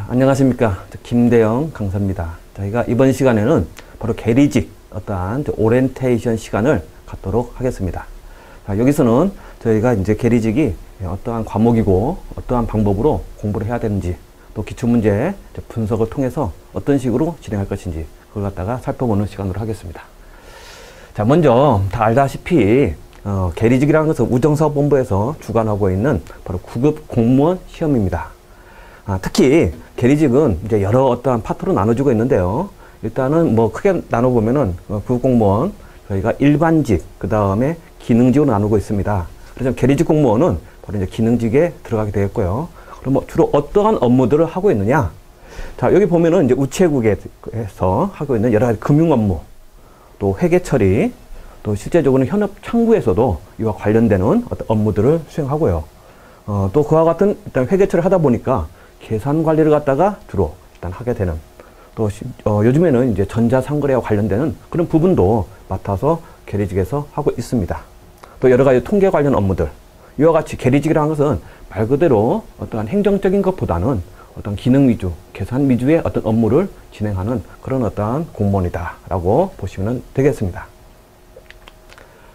안녕하십니까. 김대영 강사입니다. 저희가 이번 시간에는 바로 계리직 어떠한 오리엔테이션 시간을 갖도록 하겠습니다. 자, 여기서는 저희가 이제 계리직이 어떠한 과목이고 어떠한 방법으로 공부를 해야 되는지, 또 기출문제 분석을 통해서 어떤 식으로 진행할 것인지 그걸 갖다가 살펴보는 시간으로 하겠습니다. 자, 먼저 다 알다시피 계리직이라는 것은 우정사업본부에서 주관하고 있는 바로 9급 공무원 시험입니다. 특히 계리직은 이제 여러 어떠한 파트로 나눠지고 있는데요. 일단은 뭐 크게 나눠보면은 9급 공무원, 저희가 일반직, 그 다음에 기능직으로 나누고 있습니다. 그래서 계리직 공무원은 바로 이제 기능직에 들어가게 되겠고요. 그럼 뭐 주로 어떠한 업무들을 하고 있느냐? 자, 여기 보면은 이제 우체국에서 하고 있는 여러 가지 금융 업무, 또 회계 처리, 또 실제적으로는 현업 창구에서도 이와 관련되는 어떤 업무들을 수행하고요. 또 그와 같은 일단 회계 처리를 하다 보니까 계산 관리를 갖다가 주로 일단 하게 되는, 또 요즘에는 이제 전자상거래와 관련되는 그런 부분도 맡아서 계리직에서 하고 있습니다. 또 여러 가지 통계 관련 업무들, 이와 같이 계리직이라는 것은 말 그대로 어떠한 행정적인 것보다는 어떤 기능 위주, 계산 위주의 어떤 업무를 진행하는 그런 어떠한 공무원이다라고 보시면 되겠습니다.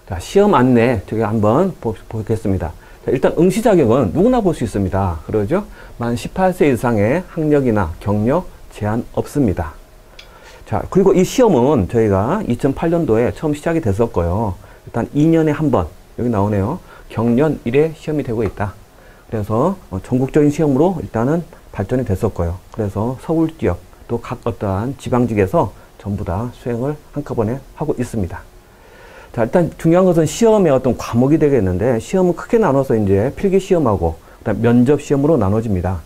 자, 시험 안내 저기 한번 보겠습니다. 자, 일단 응시 자격은 누구나 볼 수 있습니다. 그러죠? 만 18세 이상의 학력이나 경력 제한 없습니다. 자, 그리고 이 시험은 저희가 2008년도에 처음 시작이 됐었고요. 일단 2년에 한 번, 여기 나오네요. 경년 1회 시험이 되고 있다. 그래서 전국적인 시험으로 일단은 발전이 됐었고요. 그래서 서울 지역, 또 각 어떠한 지방직에서 전부 다 수행을 한꺼번에 하고 있습니다. 자, 일단 중요한 것은 시험의 어떤 과목이 되겠는데, 시험은 크게 나눠서 이제 필기시험하고 그다음 면접시험으로 나눠집니다.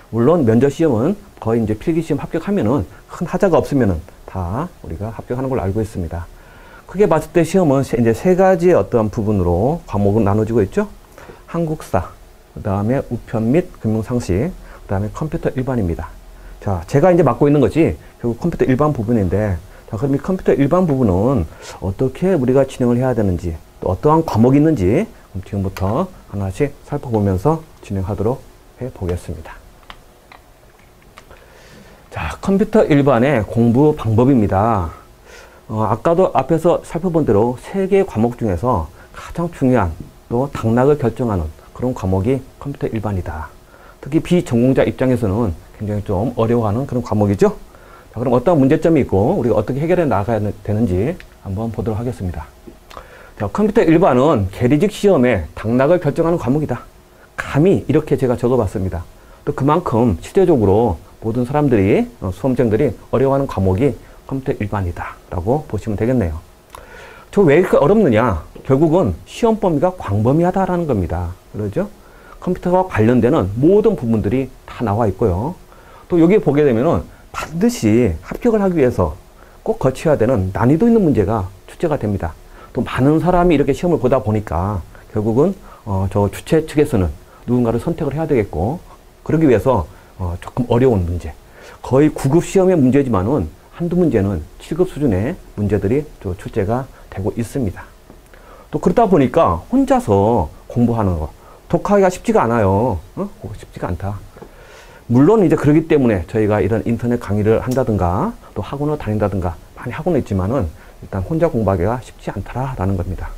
물론 면접시험은 거의 이제 필기시험 합격하면은 큰 하자가 없으면은 다 우리가 합격하는 걸로 알고 있습니다. 크게 봤을 때 시험은 이제 세 가지의 어떠한 부분으로 과목은 나눠지고 있죠. 한국사, 그 다음에 우편 및 금융상식, 그 다음에 컴퓨터 일반입니다. 자, 제가 이제 맡고 있는 것이 결국 컴퓨터 일반 부분인데, 자, 그럼 이 컴퓨터 일반 부분은 어떻게 우리가 진행을 해야 되는지, 또 어떠한 과목이 있는지 지금부터 하나씩 살펴보면서 진행하도록 해 보겠습니다. 자, 컴퓨터 일반의 공부 방법입니다. 아까도 앞에서 살펴본 대로 세 개의 과목 중에서 가장 중요한, 또 당락을 결정하는 그런 과목이 컴퓨터 일반이다. 특히 비전공자 입장에서는 굉장히 좀 어려워하는 그런 과목이죠. 자, 그럼 어떤 문제점이 있고 우리가 어떻게 해결해 나가야 되는지 한번 보도록 하겠습니다. 자, 컴퓨터 일반은 계리직 시험의 당락을 결정하는 과목이다. 감히 이렇게 제가 적어봤습니다. 또 그만큼 실제적으로 모든 사람들이, 수험생들이 어려워하는 과목이 컴퓨터 일반이다 라고 보시면 되겠네요. 저 왜 이렇게 어렵느냐? 결국은 시험 범위가 광범위하다라는 겁니다. 그러죠? 컴퓨터와 관련되는 모든 부분들이 다 나와 있고요. 또 여기 보게 되면은 반드시 합격을 하기 위해서 꼭 거쳐야 되는 난이도 있는 문제가 출제가 됩니다. 또 많은 사람이 이렇게 시험을 보다 보니까 결국은 저 주최 측에서는 누군가를 선택을 해야 되겠고, 그러기 위해서 조금 어려운 문제, 거의 9급 시험의 문제지만은 한두 문제는 7급 수준의 문제들이 또 출제가 되고 있습니다. 또 그러다 보니까 혼자서 공부하는 거, 독학하기가 쉽지가 않아요. 쉽지가 않다. 물론 이제 그러기 때문에 저희가 이런 인터넷 강의를 한다든가 또 학원을 다닌다든가 많이 하고는 있지만은 일단 혼자 공부하기가 쉽지 않다라는 겁니다.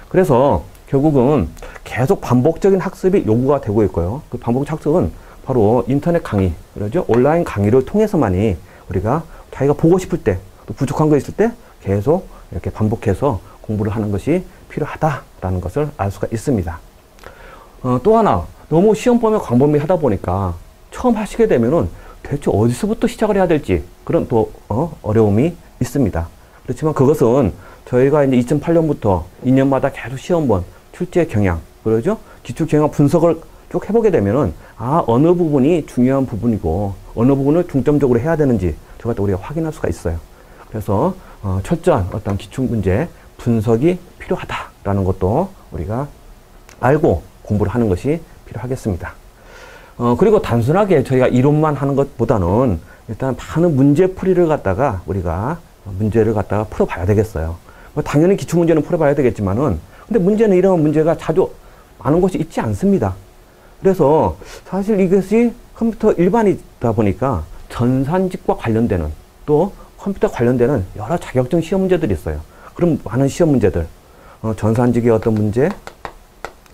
그래서 결국은 계속 반복적인 학습이 요구가 되고 있고요. 그 반복 학습은 바로 인터넷 강의, 그러죠? 온라인 강의를 통해서만이 우리가 자기가 보고 싶을 때, 또 부족한 거 있을 때 계속 이렇게 반복해서 공부를 하는 것이 필요하다라는 것을 알 수가 있습니다. 또 하나, 너무 시험 범위 광범위하다 보니까 처음 하시게 되면은 대체 어디서부터 시작을 해야 될지 그런 또 어려움이 있습니다. 그렇지만 그것은 저희가 이제 2008년부터 2년마다 계속 시험본 출제 경향, 그러죠? 기출 경향 분석을 쭉 해보게 되면은 어느 부분이 중요한 부분이고 어느 부분을 중점적으로 해야 되는지 저걸 또 우리가 확인할 수가 있어요. 그래서 철저한 어떤 기출 문제 분석이 필요하다라는 것도 우리가 알고 공부를 하는 것이 필요하겠습니다. 그리고 단순하게 저희가 이론만 하는 것보다는 일단 많은 문제풀이를 갖다가 우리가 문제를 갖다가 풀어봐야 되겠어요. 당연히 기출문제는 풀어봐야 되겠지만은, 근데 문제는 이런 문제가 자주 많은 곳이 있지 않습니다. 그래서 사실 이것이 컴퓨터 일반이 그러다 보니까 전산직과 관련되는 또 컴퓨터 관련되는 여러 자격증 시험 문제들이 있어요. 그럼 많은 시험 문제들, 전산직의 어떤 문제,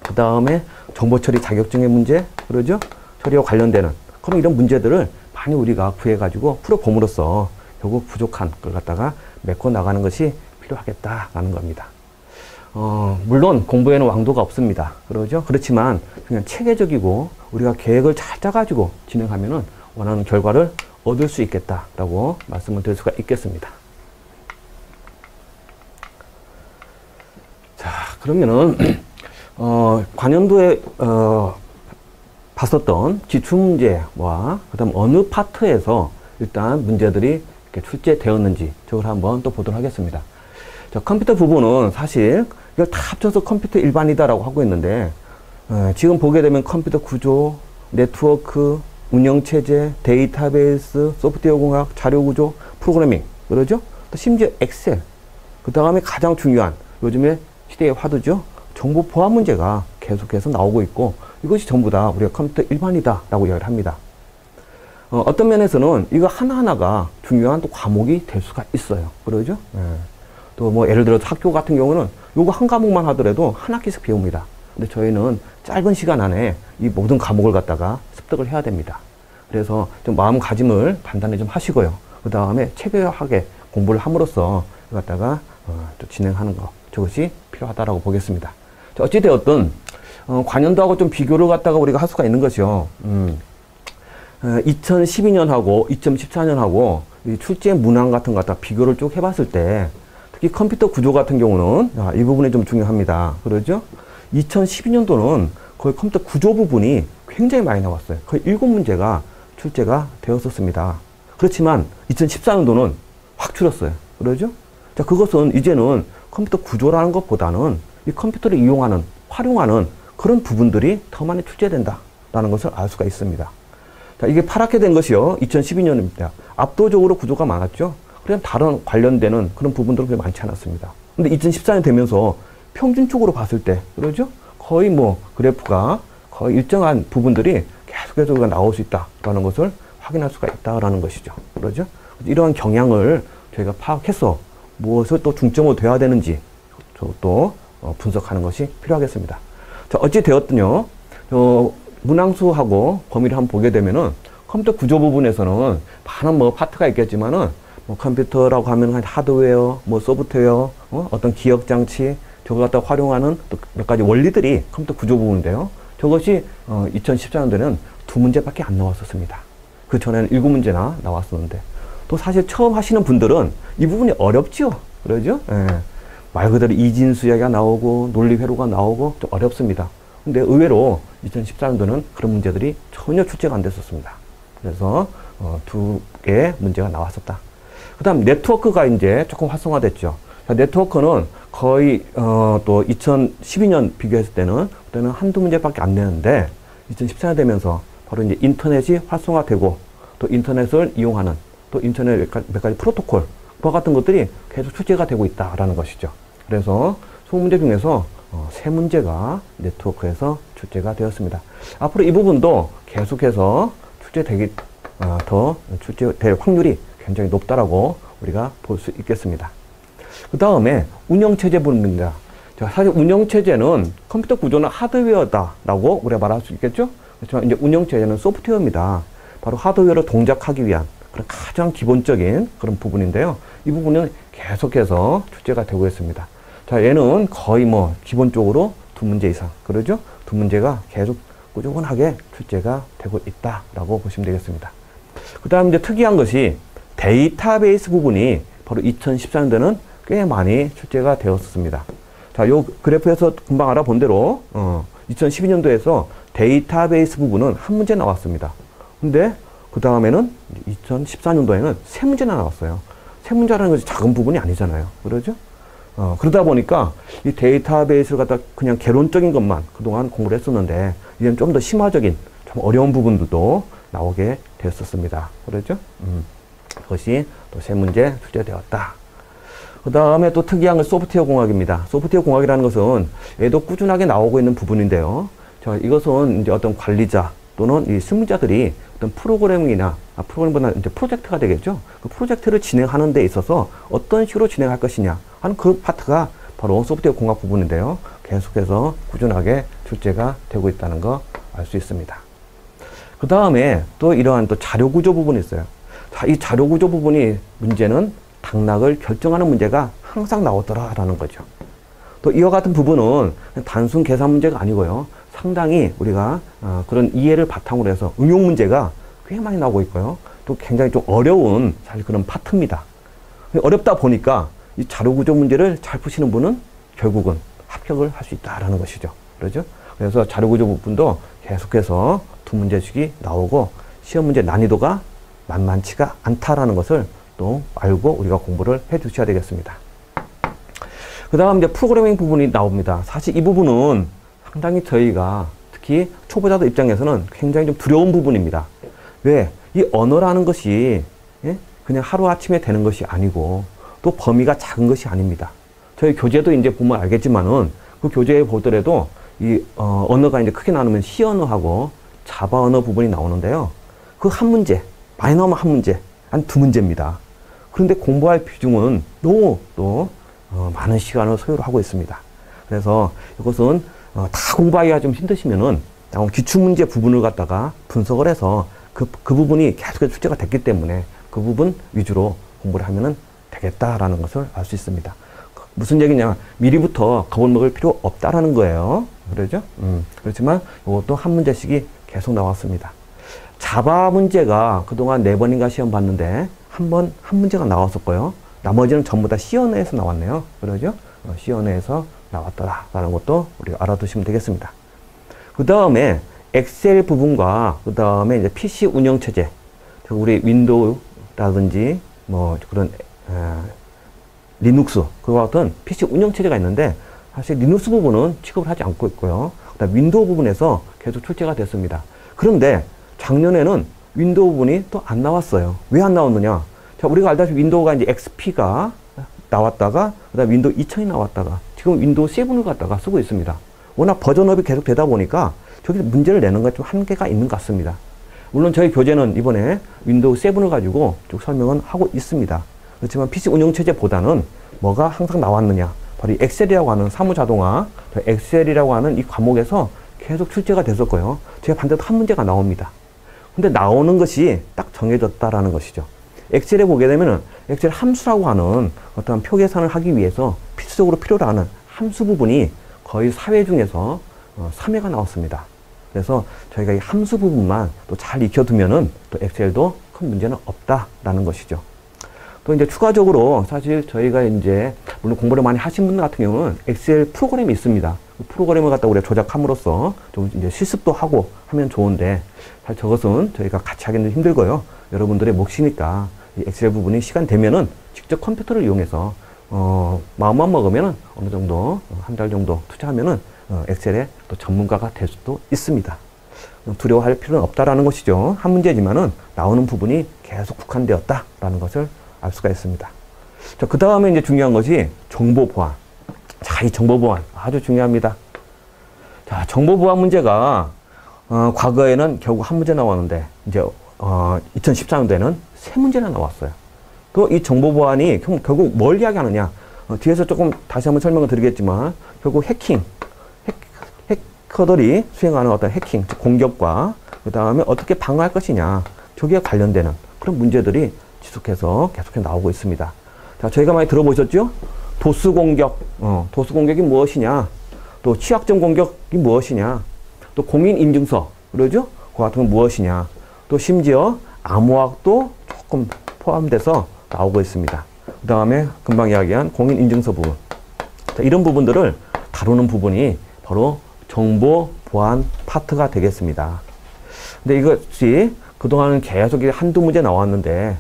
그 다음에 정보처리 자격증의 문제, 그러죠? 처리와 관련되는 그럼 이런 문제들을 많이 우리가 구해가지고 풀어봄으로써 결국 부족한 걸 갖다가 메꿔 나가는 것이 필요하겠다라는 겁니다. 물론 공부에는 왕도가 없습니다. 그러죠? 그렇지만 그냥 체계적이고 우리가 계획을 잘 짜가지고 진행하면은 원하는 결과를 얻을 수 있겠다라고 말씀을 드릴 수가 있겠습니다. 자, 그러면은 관연도에 봤었던 기출문제와 그다음 어느 파트에서 일단 문제들이 이렇게 출제되었는지 저걸 한번 또 보도록 하겠습니다. 자, 컴퓨터 부분은 사실 이걸 다 합쳐서 컴퓨터 일반이다라고 하고 있는데 지금 보게 되면 컴퓨터 구조, 네트워크, 운영체제, 데이터베이스, 소프트웨어 공학, 자료구조, 프로그래밍 그러죠? 또 심지어 엑셀 그 다음에 가장 중요한 요즘에 시대의 화두죠. 정보 보안 문제가 계속해서 나오고 있고 이것이 전부 다 우리가 컴퓨터 일반이다 라고 이야기를 합니다. 어떤 면에서는 이거 하나하나가 중요한 또 과목이 될 수가 있어요. 그러죠? 또 뭐 예를 들어서 학교 같은 경우는 요거 한 과목만 하더라도 한 학기씩 배웁니다. 근데 저희는 짧은 시간 안에 이 모든 과목을 갖다가 습득을 해야 됩니다. 그래서 좀 마음가짐을 단단히 좀 하시고요. 그 다음에 체계화하게 공부를 함으로써 이거 갖다가 또 진행하는 것 저것이 필요하다라고 보겠습니다. 자, 어찌되었든 관연도하고 좀 비교를 갖다가 우리가 할 수가 있는 것이요. 2012년하고 2014년하고 이 출제 문항 같은 거 갖다 비교를 쭉 해봤을 때 특히 컴퓨터 구조 같은 경우는 이 부분이 좀 중요합니다. 그러죠? 2012년도는 거의 컴퓨터 구조 부분이 굉장히 많이 나왔어요. 거의 7문제가 출제가 되었었습니다. 그렇지만 2014년도는 확 줄었어요. 그러죠? 자, 그것은 이제는 컴퓨터 구조라는 것보다는 이 컴퓨터를 이용하는, 활용하는 그런 부분들이 더 많이 출제된다라는 것을 알 수가 있습니다. 자, 이게 파랗게 된 것이요. 2012년입니다. 압도적으로 구조가 많았죠. 그냥 다른 관련되는 그런 부분들은 그렇게 많지 않았습니다. 근데 2014년 되면서 평균적으로 봤을 때, 그러죠? 거의 뭐 그래프가 거의 일정한 부분들이 계속해서 우리가 나올 수 있다라는 것을 확인할 수가 있다라는 것이죠. 그러죠? 이러한 경향을 저희가 파악해서 무엇을 또 중점으로 둬야 되는지 또 분석하는 것이 필요하겠습니다. 자, 어찌 되었든요. 문항수하고 범위를 한번 보게 되면은 컴퓨터 구조 부분에서는 많은 뭐 파트가 있겠지만은 뭐 컴퓨터라고 하면 하드웨어, 뭐 소프트웨어, 어떤 기억 장치, 저걸 갖다 활용하는 또 몇 가지 원리들이 컴퓨터 구조 부분인데요. 저것이 2014년도에는 2문제밖에 안 나왔었습니다. 그 전에는 7문제나 나왔었는데 또 사실 처음 하시는 분들은 이 부분이 어렵죠. 그러죠? 예. 말 그대로 이진수 이야기가 나오고 논리 회로가 나오고 좀 어렵습니다. 근데 의외로 2014년도는 그런 문제들이 전혀 출제가 안 됐었습니다. 그래서 2개의 문제가 나왔었다. 그 다음 네트워크가 이제 조금 활성화됐죠. 자, 네트워크는 거의 또 2012년 비교했을 때는 그때는 한두 문제밖에 안 내는데 2014년 되면서 바로 이제 인터넷이 활성화되고 또 인터넷을 이용하는 또 인터넷 몇 가지 프로토콜 그와 같은 것들이 계속 출제가 되고 있다라는 것이죠. 그래서 20문제 중에서 3문제가 네트워크에서 출제가 되었습니다. 앞으로 이 부분도 계속해서 더 출제될 확률이 굉장히 높다라고 우리가 볼 수 있겠습니다. 그 다음에 운영체제 부분입니다. 자, 사실 운영체제는 컴퓨터 구조는 하드웨어다라고 우리가 말할 수 있겠죠? 그렇지만 이제 운영체제는 소프트웨어입니다. 바로 하드웨어를 동작하기 위한 그런 가장 기본적인 그런 부분인데요. 이 부분은 계속해서 출제가 되고 있습니다. 자, 얘는 거의 뭐 기본적으로 2문제 이상, 그러죠? 2문제가 계속 꾸준하게 출제가 되고 있다라고 보시면 되겠습니다. 그 다음 이제 특이한 것이 데이터베이스 부분이 바로 2014년도에는 꽤 많이 출제가 되었습니다. 자, 요 그래프에서 금방 알아본 대로 2012년도에서 데이터베이스 부분은 1문제 나왔습니다. 근데 그 다음에는 2014년도에는 3문제나 나왔어요. 3문제라는 것이 작은 부분이 아니잖아요. 그러죠? 그러다 보니까 이 데이터베이스를 갖다 그냥 개론적인 것만 그동안 공부를 했었는데 이제는 좀 더 심화적인 좀 어려운 부분들도 나오게 됐었습니다. 그렇죠? 그것이 또 3문제 출제되었다. 그 다음에 또 특이한 건 소프트웨어 공학입니다. 소프트웨어 공학이라는 것은 얘도 꾸준하게 나오고 있는 부분인데요. 자, 이것은 이제 어떤 관리자, 또는 이 실무자들이 어떤 프로그래밍이나 프로그램보다 이제 프로젝트가 되겠죠. 그 프로젝트를 진행하는 데 있어서 어떤 식으로 진행할 것이냐 하는 그 파트가 바로 소프트웨어 공학 부분인데요. 계속해서 꾸준하게 출제가 되고 있다는 거 알 수 있습니다. 그 다음에 또 이러한 또 자료 구조 부분이 있어요. 자, 이 자료 구조 부분이 문제는 당락을 결정하는 문제가 항상 나오더라라는 거죠. 또 이와 같은 부분은 단순 계산 문제가 아니고요. 상당히 우리가 그런 이해를 바탕으로 해서 응용 문제가 꽤 많이 나오고 있고요. 또 굉장히 좀 어려운 사실 그런 파트입니다. 어렵다 보니까 이 자료 구조 문제를 잘 푸시는 분은 결국은 합격을 할 수 있다라는 것이죠. 그렇죠? 그래서 자료 구조 부분도 계속해서 두 문제씩이 나오고 시험 문제 난이도가 만만치가 않다라는 것을 또 알고 우리가 공부를 해 주셔야 되겠습니다. 그 다음 이제 프로그래밍 부분이 나옵니다. 사실 이 부분은 상당히 저희가 특히 초보자들 입장에서는 굉장히 좀 두려운 부분입니다. 왜? 이 언어라는 것이 그냥 하루아침에 되는 것이 아니고 또 범위가 작은 것이 아닙니다. 저희 교재도 이제 보면 알겠지만은 그 교재에 보더라도 이 언어가 이제 크게 나누면 C 언어하고 자바 언어 부분이 나오는데요. 그 한 문제, 많이 나오면 한 문제, 한 두 문제입니다. 그런데 공부할 비중은 너무 또 많은 시간을 소요를 하고 있습니다. 그래서 이것은 다 공부하기가 좀 힘드시면은 기출문제 부분을 갖다가 분석을 해서 그 부분이 계속해서 출제가 됐기 때문에 그 부분 위주로 공부를 하면은 되겠다라는 것을 알 수 있습니다. 무슨 얘기냐? 미리부터 겁을 먹을 필요 없다라는 거예요. 그러죠? 그렇지만 이것도 한 문제씩이 계속 나왔습니다. 자바 문제가 그동안 4번인가 시험 봤는데 한 문제가 나왔었고요. 나머지는 전부 다 C 언어에서 나왔네요. 그러죠? C 언어에서 나왔더라라는 것도 우리가 알아두시면 되겠습니다. 그 다음에 엑셀 부분과 그 다음에 이제 PC 운영체제, 우리 윈도우라든지 뭐 그런 리눅스 그와 같은 PC 운영체제가 있는데 사실 리눅스 부분은 취급을 하지 않고 있고요. 그다음 윈도우 부분에서 계속 출제가 됐습니다. 그런데 작년에는 윈도우 부분이 또 안 나왔어요. 왜 안 나왔느냐? 자, 우리가 알다시피 윈도우가 이제 XP가 나왔다가 그다음 윈도우 2000이 나왔다가 지금 윈도우 7을 갖다가 쓰고 있습니다. 워낙 버전업이 계속 되다 보니까 저기 문제를 내는 건 좀 한계가 있는 것 같습니다. 물론 저희 교재는 이번에 윈도우 7을 가지고 쭉 설명은 하고 있습니다. 그렇지만 PC 운영체제보다는 뭐가 항상 나왔느냐? 바로 이 엑셀이라고 하는 사무자동화, 엑셀이라고 하는 이 과목에서 계속 출제가 됐었고요. 제가 반드시 한 문제가 나옵니다. 근데 나오는 것이 딱 정해졌다라는 것이죠. 엑셀에 보게 되면은 엑셀 함수라고 하는 어떤 표 계산을 하기 위해서 필수적으로 필요로 하는 함수 부분이 거의 4회 중에서 3회가 나왔습니다. 그래서 저희가 이 함수 부분만 또 잘 익혀두면은 또 엑셀도 큰 문제는 없다라는 것이죠. 또 이제 추가적으로 사실 저희가 이제 물론 공부를 많이 하신 분들 같은 경우는 엑셀 프로그램이 있습니다. 그 프로그램을 갖다 우리가 조작함으로써 좀 이제 실습도 하고 하면 좋은데 사실 저것은 저희가 같이 하기는 힘들고요. 여러분들의 몫이니까 이 엑셀 부분이 시간 되면은 직접 컴퓨터를 이용해서 마음만 먹으면은 어느 정도 한 달 정도 투자하면은 엑셀의 또 전문가가 될 수도 있습니다. 두려워할 필요는 없다라는 것이죠. 한 문제지만은 나오는 부분이 계속 국한되었다라는 것을 알 수가 있습니다. 자, 그 다음에 이제 중요한 것이 정보 보안. 자, 이 정보 보안 아주 중요합니다. 자, 정보 보안 문제가 과거에는 결국 한 문제 나왔는데 이제 2014년도에는 3문제나 나왔어요. 또 이 정보 보안이 결국 뭘 이야기하느냐? 뒤에서 조금 다시 한번 설명을 드리겠지만 결국 해커들이 수행하는 어떤 해킹, 즉 공격과 그 다음에 어떻게 방어할 것이냐, 저기에 관련되는 그런 문제들이 계속해서 나오고 있습니다. 자, 저희가 많이 들어보셨죠? 도스 공격, 도스 공격이 무엇이냐? 또 취약점 공격이 무엇이냐? 또 공인인증서, 그러죠? 그 같은 건 무엇이냐? 또 심지어 암호학도 조금 포함돼서 나오고 있습니다. 그 다음에 금방 이야기한 공인인증서 부분. 자, 이런 부분들을 다루는 부분이 바로 정보 보안 파트가 되겠습니다. 근데 이것이 그동안은 계속 한두 문제 나왔는데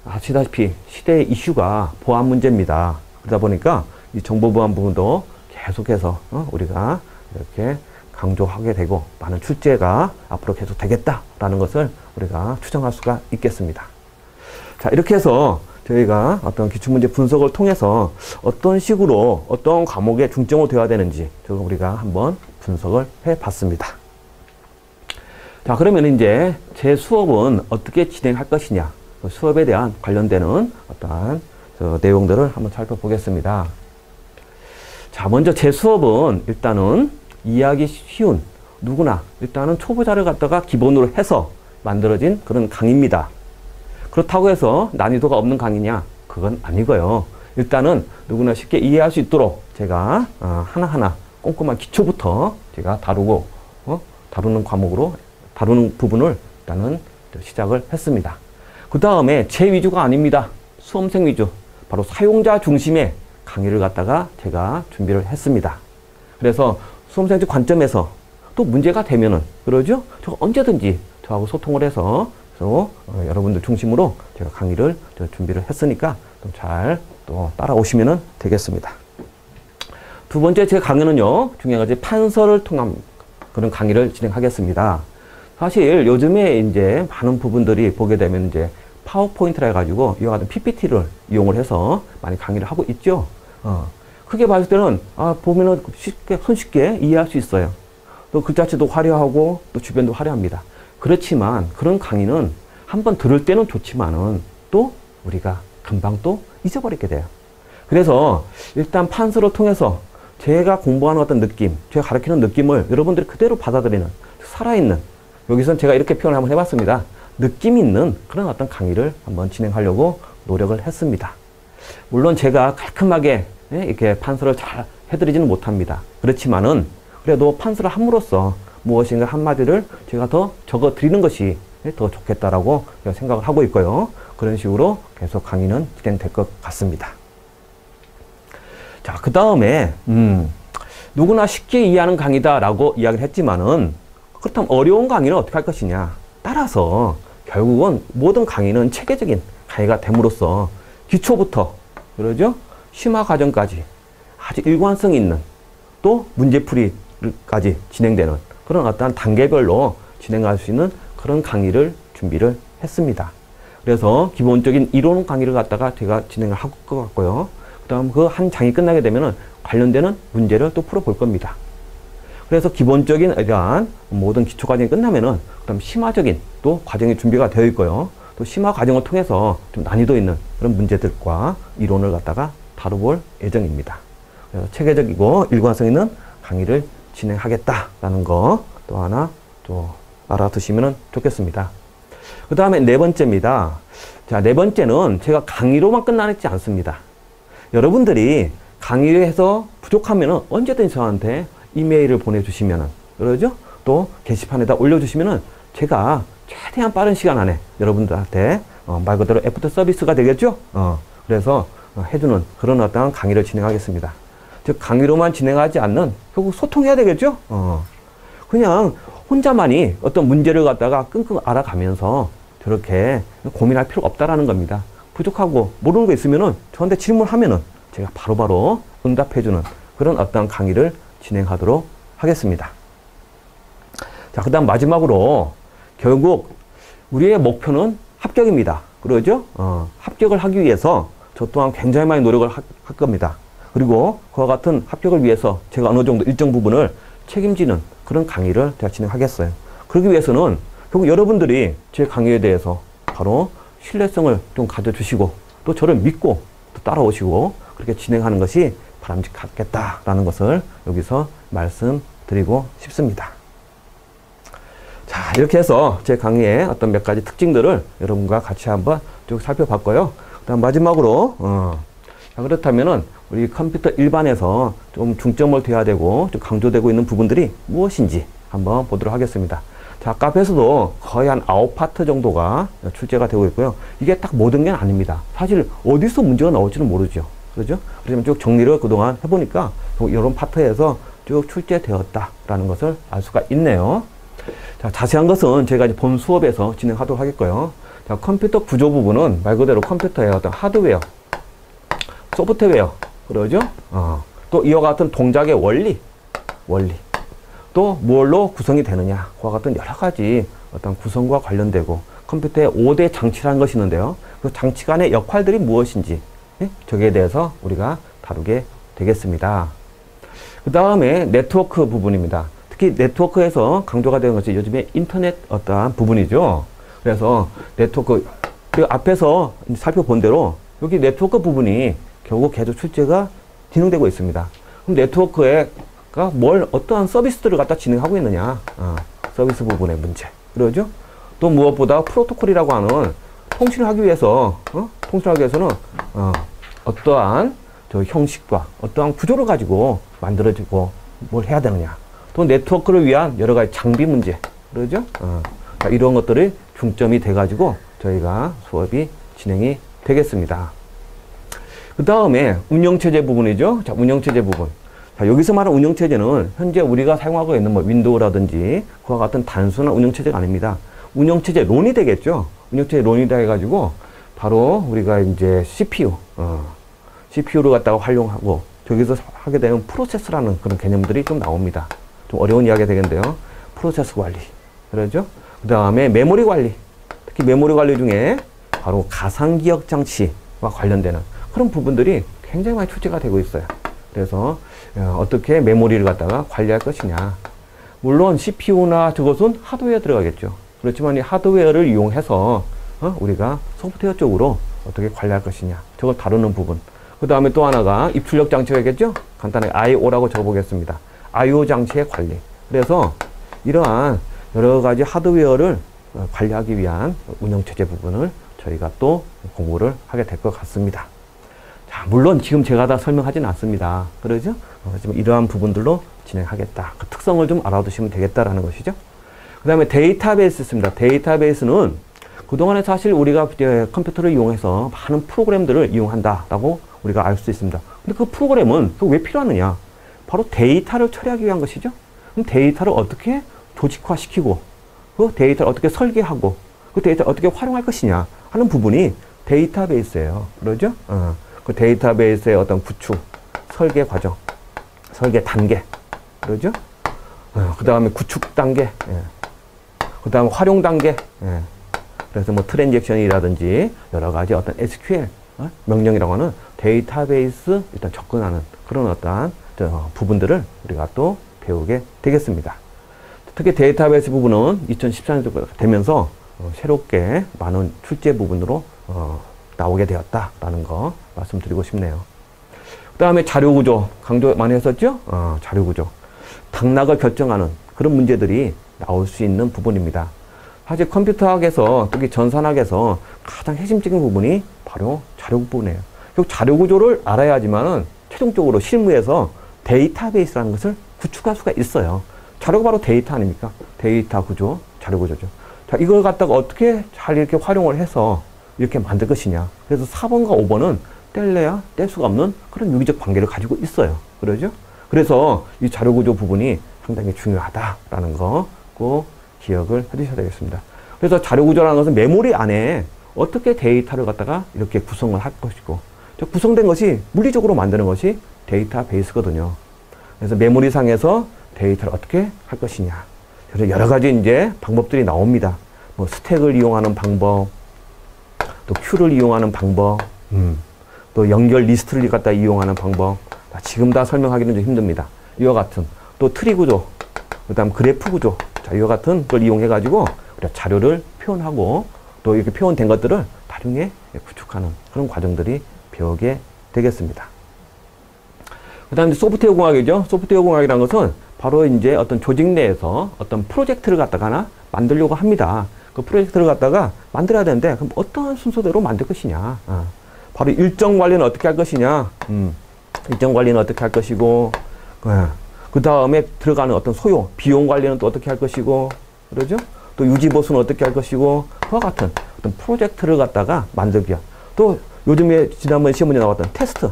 아시다시피 시대의 이슈가 보안 문제입니다. 그러다 보니까 이 정보 보안 부분도 계속해서 우리가 이렇게 강조하게 되고 많은 출제가 앞으로 계속 되겠다라는 것을 우리가 추정할 수가 있겠습니다. 자, 이렇게 해서 저희가 어떤 기출문제 분석을 통해서 어떤 식으로 어떤 과목에 중점을 둬야 되는지 저거 우리가 한번 분석을 해 봤습니다. 자, 그러면 이제 제 수업은 어떻게 진행할 것이냐. 수업에 대한 관련되는 어떠한 내용들을 한번 살펴보겠습니다. 자, 먼저 제 수업은 일단은 이해하기 쉬운 누구나 일단은 초보자를 갖다가 기본으로 해서 만들어진 그런 강의입니다. 그렇다고 해서 난이도가 없는 강의냐? 그건 아니고요. 일단은 누구나 쉽게 이해할 수 있도록 제가 하나하나 꼼꼼한 기초부터 제가 다루는 과목으로 다루는 부분을 일단은 시작을 했습니다. 그 다음에 제 위주가 아닙니다. 수험생 위주, 바로 사용자 중심의 강의를 갖다가 제가 준비를 했습니다. 그래서 수험생들 관점에서 또 문제가 되면은, 그러죠? 저 언제든지 저하고 소통을 해서 여러분들 중심으로 제가 강의를 준비를 했으니까 잘 따라오시면 되겠습니다. 두 번째 제 강의는요, 중요한 것이 판서를 통한 그런 강의를 진행하겠습니다. 사실 요즘에 이제 많은 부분들이 보게 되면 이제 파워포인트라 해가지고 이와 같은 PPT를 이용을 해서 많이 강의를 하고 있죠. 크게 봤을 때는 보면은 손쉽게 이해할 수 있어요. 또 그 자체도 화려하고 또 주변도 화려합니다. 그렇지만 그런 강의는 한번 들을 때는 좋지만은 또 우리가 금방 또 잊어버리게 돼요. 그래서 일단 판서를 통해서 제가 공부하는 어떤 느낌, 제가 가르치는 느낌을 여러분들이 그대로 받아들이는, 살아있는, 여기선 제가 이렇게 표현을 한번 해봤습니다. 느낌 있는 그런 어떤 강의를 한번 진행하려고 노력을 했습니다. 물론 제가 깔끔하게 이렇게 판서를 잘 해드리지는 못합니다. 그렇지만은 그래도 판서를 함으로써 무엇인가 한마디를 제가 더 적어 드리는 것이 더 좋겠다라고 생각을 하고 있고요. 그런 식으로 계속 강의는 진행될 것 같습니다. 자, 그 다음에 누구나 쉽게 이해하는 강의다라고 이야기를 했지만은, 그렇다면 어려운 강의는 어떻게 할 것이냐. 따라서 결국은 모든 강의는 체계적인 강의가 됨으로써 기초부터, 그러죠? 심화 과정까지 아주 일관성 있는, 또 문제풀이까지 진행되는 그런 어떠한 단계별로 진행할 수 있는 그런 강의를 준비를 했습니다. 그래서 기본적인 이론 강의를 갖다가 제가 진행을 할 것 같고요. 그 다음 그 한 장이 끝나게 되면은 관련되는 문제를 또 풀어볼 겁니다. 그래서 기본적인 이러한 모든 기초 과정이 끝나면은 그 다음 심화적인 또 과정이 준비가 되어 있고요. 또 심화 과정을 통해서 좀 난이도 있는 그런 문제들과 이론을 갖다가 다뤄볼 예정입니다. 그래서 체계적이고 일관성 있는 강의를 진행하겠다라는 거 또 하나 또 알아두시면 좋겠습니다. 그 다음에 네 번째입니다. 자, 네 번째는 제가 강의로만 끝나지 않습니다. 여러분들이 강의에서 부족하면 언제든지 저한테 이메일을 보내주시면은, 그러죠? 또 게시판에다 올려주시면은 제가 최대한 빠른 시간 안에 여러분들한테 말 그대로 애프터 서비스가 되겠죠? 그래서 해주는 그런 어떤 강의를 진행하겠습니다. 즉 강의로만 진행하지 않는, 결국 소통해야 되겠죠? 그냥 혼자만이 어떤 문제를 갖다가 끙끙 앓아가면서 저렇게 고민할 필요가 없다라는 겁니다. 부족하고 모르는 거 있으면은 저한테 질문하면은 제가 바로바로 응답해주는 그런 어떤 강의를 진행하도록 하겠습니다. 자, 그 다음 마지막으로 결국 우리의 목표는 합격입니다. 그러죠? 합격을 하기 위해서 저 또한 굉장히 많이 노력을 할 겁니다. 그리고 그와 같은 합격을 위해서 제가 어느 정도 일정 부분을 책임지는 그런 강의를 제가 진행하겠어요. 그러기 위해서는 결국 여러분들이 제 강의에 대해서 바로 신뢰성을 좀 가져주시고 또 저를 믿고 또 따라오시고 그렇게 진행하는 것이 바람직하겠다라는 것을 여기서 말씀드리고 싶습니다. 자, 이렇게 해서 제 강의의 어떤 몇 가지 특징들을 여러분과 같이 한번 쭉 살펴봤고요. 그다음 마지막으로 자, 그렇다면은 우리 컴퓨터 일반에서 좀 중점을 둬야 되고 좀 강조되고 있는 부분들이 무엇인지 한번 보도록 하겠습니다. 자, 카페에서도 거의 한 9파트 정도가 출제가 되고 있고요. 이게 딱 모든 게 아닙니다. 사실 어디서 문제가 나올지는 모르죠. 그렇죠? 그러면 쭉 정리를 그동안 해보니까 이런 파트에서 쭉 출제되었다라는 것을 알 수가 있네요. 자, 자세한 것은 제가 이제 본 수업에서 진행하도록 하겠고요. 자, 컴퓨터 구조 부분은 말 그대로 컴퓨터의 어떤 하드웨어, 소프트웨어, 그러죠? 또 이와 같은 동작의 원리, 또 뭘로 구성이 되느냐, 그와 같은 여러 가지 어떤 구성과 관련되고 컴퓨터에 5대 장치라는 것이 있는데요. 그 장치 간의 역할들이 무엇인지 저기에 대해서 우리가 다루게 되겠습니다. 그 다음에 네트워크 부분입니다. 특히 네트워크에서 강조가 되는 것이 요즘에 인터넷 어떠한 부분이죠. 그래서 네트워크, 그 앞에서 살펴본 대로 여기 네트워크 부분이 결국 계속 출제가 진행되고 있습니다. 그럼 네트워크가 어떠한 서비스들을 갖다 진행하고 있느냐. 서비스 부분의 문제. 그러죠? 또 무엇보다 프로토콜이라고 하는 통신을 하기 위해서, 통신을 하기 위해서는, 어떠한 저 형식과 어떠한 구조를 가지고 만들어지고 뭘 해야 되느냐. 또 네트워크를 위한 여러 가지 장비 문제. 그러죠? 이런 것들이 중점이 돼가지고 저희가 수업이 진행이 되겠습니다. 그 다음에 운영체제 부분이죠. 자, 운영체제 부분. 자, 여기서 말하는 운영체제는 현재 우리가 사용하고 있는 뭐 윈도우라든지 그와 같은 단순한 운영체제가 아닙니다. 운영체제 론이 되겠죠. 운영체제 론이 돼가지고 바로 우리가 이제 CPU를 갖다가 활용하고 저기서 하게 되는 프로세스라는 그런 개념들이 좀 나옵니다. 좀 어려운 이야기가 되겠는데요. 프로세스 관리. 그러죠? 그 다음에 메모리 관리. 특히 메모리 관리 중에 바로 가상기억 장치와 관련되는 그런 부분들이 굉장히 많이 출제가 되고 있어요. 그래서 어떻게 메모리를 갖다가 관리할 것이냐. 물론 CPU나 저것은 하드웨어에 들어가겠죠. 그렇지만 이 하드웨어를 이용해서 우리가 소프트웨어 쪽으로 어떻게 관리할 것이냐. 저걸 다루는 부분. 그 다음에 또 하나가 입출력 장치가 있겠죠. 간단하게 IO라고 적어보겠습니다. IO 장치의 관리. 그래서 이러한 여러 가지 하드웨어를 관리하기 위한 운영체제 부분을 저희가 또 공부를 하게 될 것 같습니다. 자, 물론 지금 제가 다 설명하지는 않습니다. 그러죠? 지금 이러한 부분들로 진행하겠다. 그 특성을 좀 알아두시면 되겠다라는 것이죠. 그 다음에 데이터베이스 있습니다. 데이터베이스는 그동안에 사실 우리가 이제 컴퓨터를 이용해서 많은 프로그램들을 이용한다라고 우리가 알 수 있습니다. 근데 그 프로그램은 왜 필요하느냐? 바로 데이터를 처리하기 위한 것이죠. 그럼 데이터를 어떻게 조직화시키고 그 데이터를 어떻게 설계하고 그 데이터를 어떻게 활용할 것이냐 하는 부분이 데이터베이스예요. 그러죠? 그 데이터베이스의 어떤 구축, 설계 과정, 설계 단계, 그러죠? 그 다음에 구축 단계, 그 다음에 활용 단계, 그래서 뭐 트랜잭션이라든지 여러 가지 어떤 SQL 명령이라고 하는 데이터베이스 일단 접근하는 그런 어떠한 부분들을 우리가 또 배우게 되겠습니다. 특히 데이터베이스 부분은 2014년도 되면서 새롭게 많은 출제 부분으로 나오게 되었다라는 거 말씀드리고 싶네요. 그 다음에 자료구조 강조 많이 했었죠? 자료구조. 당락을 결정하는 그런 문제들이 나올 수 있는 부분입니다. 사실 컴퓨터학에서 특히 전산학에서 가장 핵심적인 부분이 바로 자료 부분이에요. 결국 자료 구조를 알아야지만은 최종적으로 실무에서 데이터베이스라는 것을 구축할 수가 있어요. 자료가 바로 데이터 아닙니까? 데이터 구조, 자료 구조죠. 자, 이걸 갖다가 어떻게 잘 이렇게 활용을 해서 이렇게 만들 것이냐. 그래서 4번과 5번은 뗄래야 뗄 수가 없는 그런 유기적 관계를 가지고 있어요. 그러죠? 그래서 이 자료 구조 부분이 상당히 중요하다라는 거 꼭 기억을 해두셔야 되겠습니다. 그래서 자료 구조라는 것은 메모리 안에 어떻게 데이터를 갖다가 이렇게 구성을 할 것이고, 구성된 것이 물리적으로 만드는 것이 데이터베이스거든요. 그래서 메모리 상에서 데이터를 어떻게 할 것이냐. 그래서 여러 가지 이제 방법들이 나옵니다. 뭐 스택을 이용하는 방법, 또 큐를 이용하는 방법, 또 연결 리스트를 갖다 이용하는 방법. 지금 다 설명하기는 좀 힘듭니다. 이와 같은 또 트리 구조, 그 다음 그래프 구조. 자, 이와 같은 걸 이용해가지고 우리가 자료를 표현하고 또 이렇게 표현된 것들을 나중에 구축하는 그런 과정들이 배우게 되겠습니다. 그 다음에 소프트웨어 공학이죠. 소프트웨어 공학이라는 것은 바로 이제 어떤 조직 내에서 어떤 프로젝트를 갖다가 하나 만들려고 합니다. 그 프로젝트를 갖다가 만들어야 되는데 그럼 어떠한 순서대로 만들 것이냐. 바로 일정 관리는 어떻게 할 것이냐. 일정 관리는 어떻게 할 것이고, 그 다음에 들어가는 어떤 소요, 비용 관리는 또 어떻게 할 것이고, 그러죠? 또 유지보수는 어떻게 할 것이고, 그와 같은 어떤 프로젝트를 갖다가 만들기야. 또 요즘에 지난번 시험 문제 나왔던 테스트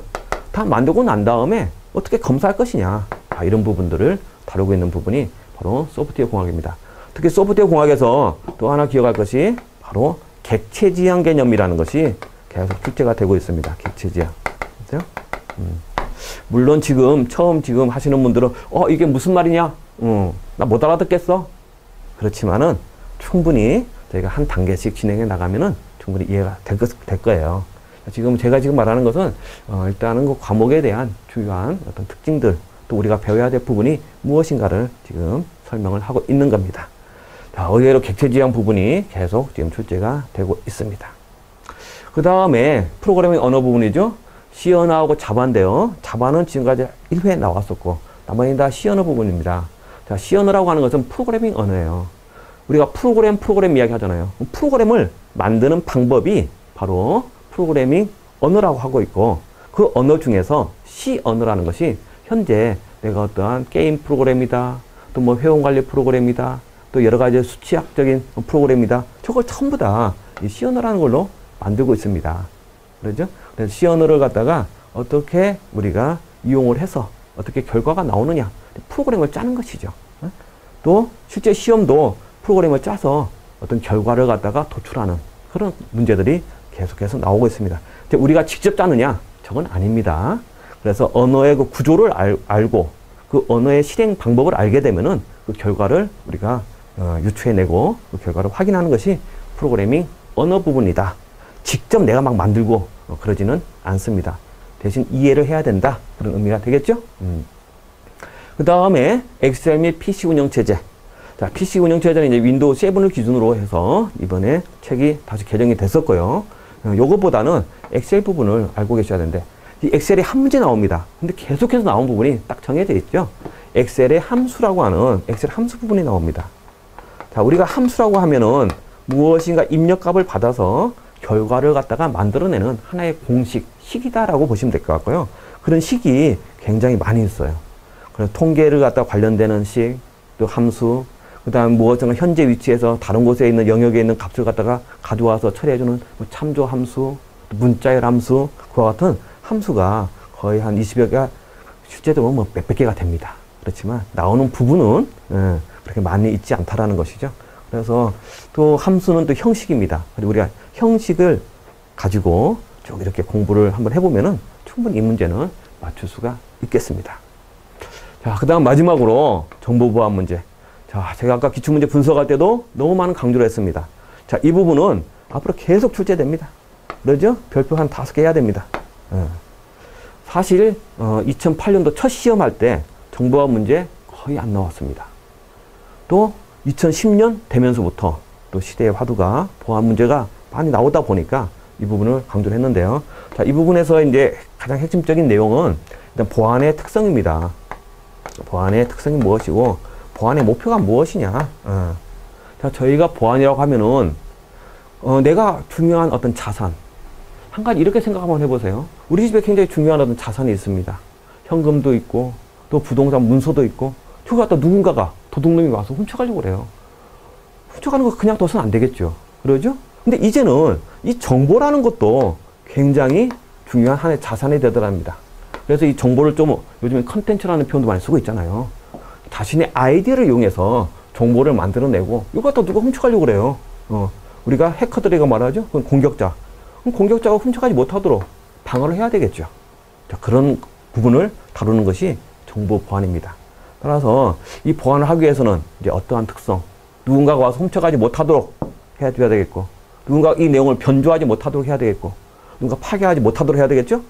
다 만들고 난 다음에 어떻게 검사할 것이냐. 이런 부분들을 다루고 있는 부분이 바로 소프트웨어 공학입니다. 특히 소프트웨어 공학에서 또 하나 기억할 것이 바로 객체지향 개념이라는 것이 계속 출제가 되고 있습니다. 객체지향. 그죠? 물론 처음 하시는 분들은 이게 무슨 말이냐? 나 못 알아듣겠어? 그렇지만은 충분히 저희가 한 단계씩 진행해 나가면은 충분히 이해가 될 거예요. 제가 지금 말하는 것은 일단은 그 과목에 대한 중요한 어떤 특징들, 또 우리가 배워야 될 부분이 무엇인가를 지금 설명을 하고 있는 겁니다. 자, 의외로 객체지향 부분이 계속 지금 출제가 되고 있습니다. 그 다음에 프로그래밍 언어 부분이죠. C 언어하고 자바인데요. 자바는 지금까지 1회 나왔었고, 나머지는 다 C 언어 부분입니다. 자, C 언어라고 하는 것은 프로그래밍 언어예요. 우리가 프로그램 이야기 하잖아요. 프로그램을 만드는 방법이 바로 프로그래밍 언어라고 하고 있고, 그 언어 중에서 C 언어라는 것이 현재 내가 어떠한 게임 프로그램이다, 또 뭐 회원관리 프로그램이다, 또 여러 가지 수치학적인 프로그램이다. 저걸 전부 다 이 C 언어라는 걸로 만들고 있습니다. 그렇죠? 그래서 C 언어를 갖다가 어떻게 우리가 이용을 해서 어떻게 결과가 나오느냐. 프로그램을 짜는 것이죠. 또 실제 시험도 프로그램을 짜서 어떤 결과를 갖다가 도출하는 그런 문제들이 계속해서 나오고 있습니다. 우리가 직접 짜느냐? 저건 아닙니다. 그래서 언어의 그 구조를 알고 그 언어의 실행 방법을 알게 되면은 그 결과를 우리가 유추해내고 그 결과를 확인하는 것이 프로그래밍 언어 부분이다. 직접 내가 막 만들고 그러지는 않습니다. 대신 이해를 해야 된다. 그런 의미가 되겠죠? 그 다음에 엑셀 및 PC 운영체제. 자, PC 운영체제는 이제 윈도우 7을 기준으로 해서 이번에 책이 다시 개정이 됐었고요. 요것보다는 엑셀 부분을 알고 계셔야 되는데, 이 엑셀에 한 문제 나옵니다. 근데 계속해서 나온 부분이 딱 정해져 있죠. 엑셀의 함수라고 하는 엑셀 함수 부분이 나옵니다. 자, 우리가 함수라고 하면은 무엇인가 입력값을 받아서 결과를 갖다가 만들어내는 하나의 공식, 식이다라고 보시면 될 것 같고요. 그런 식이 굉장히 많이 있어요. 그래서 통계를 갖다 관련되는 식, 또 함수, 그 다음 무엇인가 현재 위치에서 다른 곳에 있는 영역에 있는 값을 갖다가 가져와서 처리해주는 뭐 참조 함수, 문자열 함수, 그와 같은 함수가 거의 한 20여 개가 실제로 뭐 몇백 개가 됩니다. 그렇지만 나오는 부분은 그렇게 많이 있지 않다라는 것이죠. 그래서 또 함수는 또 형식입니다. 그리고 우리가 형식을 가지고 쭉 이렇게 공부를 한번 해보면은 충분히 이 문제는 맞출 수가 있겠습니다. 자, 그 다음 마지막으로 정보 보안 문제. 자, 제가 아까 기출문제 분석할 때도 너무 많은 강조를 했습니다. 자, 이 부분은 앞으로 계속 출제됩니다. 그러죠? 별표 한 5개 해야 됩니다. 사실 2008년도 첫 시험할 때 정보보안 문제 거의 안 나왔습니다. 또 2010년 되면서부터 또 시대의 화두가 보안 문제가 많이 나오다 보니까 이 부분을 강조를 했는데요. 자, 이 부분에서 이제 가장 핵심적인 내용은 일단 보안의 특성입니다. 보안의 특성이 무엇이고 보안의 목표가 무엇이냐. 자, 저희가 보안이라고 하면은 내가 중요한 어떤 자산, 한 가지 이렇게 생각 한번 해보세요. 우리 집에 굉장히 중요한 어떤 자산이 있습니다. 현금도 있고 또 부동산 문서도 있고 저거 갖다 누군가가 도둑놈이 와서 훔쳐가려고 그래요. 훔쳐가는 거 그냥 둬서는 안 되겠죠. 그러죠? 근데 이제는 이 정보라는 것도 굉장히 중요한 하나의 자산이 되더랍니다. 그래서 이 정보를 좀 요즘에 컨텐츠라는 표현도 많이 쓰고 있잖아요. 자신의 아이디어를 이용해서 정보를 만들어내고 이거 갖다 누가 훔쳐가려고 그래요. 우리가 해커들이가 말하죠. 그건 공격자. 그럼 공격자가 훔쳐가지 못하도록 방어를 해야 되겠죠. 자, 그런 부분을 다루는 것이 정보 보안입니다. 따라서 이 보안을 하기 위해서는 이제 어떠한 특성, 누군가가 와서 훔쳐가지 못하도록 해줘야 되겠고, 누군가 이 내용을 변조하지 못하도록 해야 되겠고, 누군가 파괴하지 못하도록 해야 되겠죠?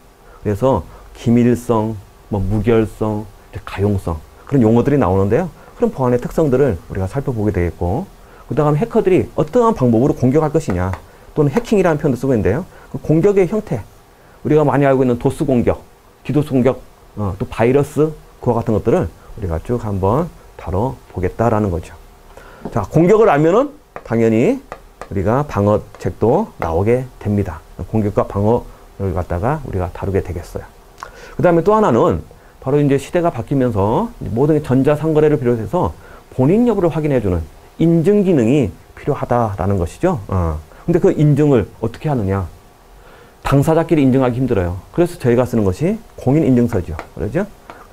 그래서 기밀성, 뭐 무결성, 가용성, 그런 용어들이 나오는데요. 그런 보안의 특성들을 우리가 살펴보게 되겠고, 그 다음 해커들이 어떠한 방법으로 공격할 것이냐, 또는 해킹이라는 표현도 쓰고 있는데요. 그 공격의 형태, 우리가 많이 알고 있는 도스 공격, 디도스 공격, 또 바이러스, 그와 같은 것들을 우리가 쭉 한번 다뤄보겠다라는 거죠. 자, 공격을 알면은 당연히 우리가 방어책도 나오게 됩니다. 공격과 방어를 갖다가 우리가 다루게 되겠어요. 그 다음에 또 하나는 바로 이제 시대가 바뀌면서 모든 전자상거래를 비롯해서 본인 여부를 확인해주는 인증 기능이 필요하다라는 것이죠. 근데 그 인증을 어떻게 하느냐? 당사자끼리 인증하기 힘들어요. 그래서 저희가 쓰는 것이 공인인증서죠. 그러죠?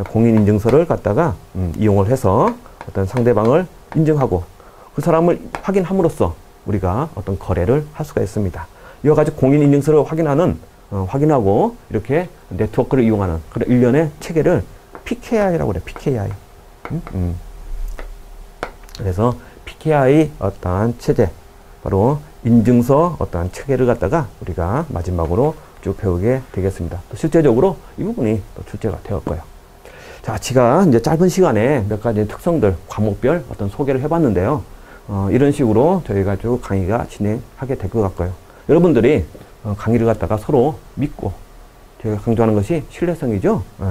공인인증서를 갖다가 이용을 해서 어떤 상대방을 인증하고 그 사람을 확인함으로써 우리가 어떤 거래를 할 수가 있습니다. 이와 같이 공인인증서를 확인하고 이렇게 네트워크를 이용하는 그런 일련의 체계를 PKI라고 그래요. PKI. 그래서 PKI 어떠한 체제, 바로 인증서 어떠한 체계를 갖다가 우리가 마지막으로 쭉 배우게 되겠습니다. 또 실제적으로 이 부분이 또 출제가 되었고요. 자, 제가 이제 짧은 시간에 몇 가지 특성들, 과목별 어떤 소개를 해봤는데요. 이런 식으로 저희가 쭉 강의가 진행하게 될 것 같고요. 여러분들이 강의를 갖다가 서로 믿고 제가 강조하는 것이 신뢰성이죠. 예.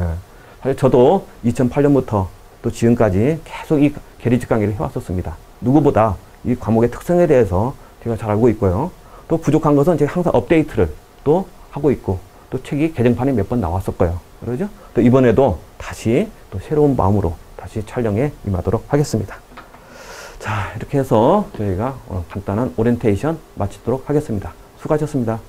사실 저도 2008년부터 또 지금까지 계속 이 계리직 강의를 해왔었습니다. 누구보다 이 과목의 특성에 대해서 제가 잘 알고 있고요. 또 부족한 것은 제가 항상 업데이트를 또 하고 있고, 또 책이 개정판이 몇 번 나왔었고요. 그러죠? 또 이번에도 다시 또 새로운 마음으로 다시 촬영에 임하도록 하겠습니다. 자, 이렇게 해서 저희가 간단한 오리엔테이션 마치도록 하겠습니다. 수고하셨습니다.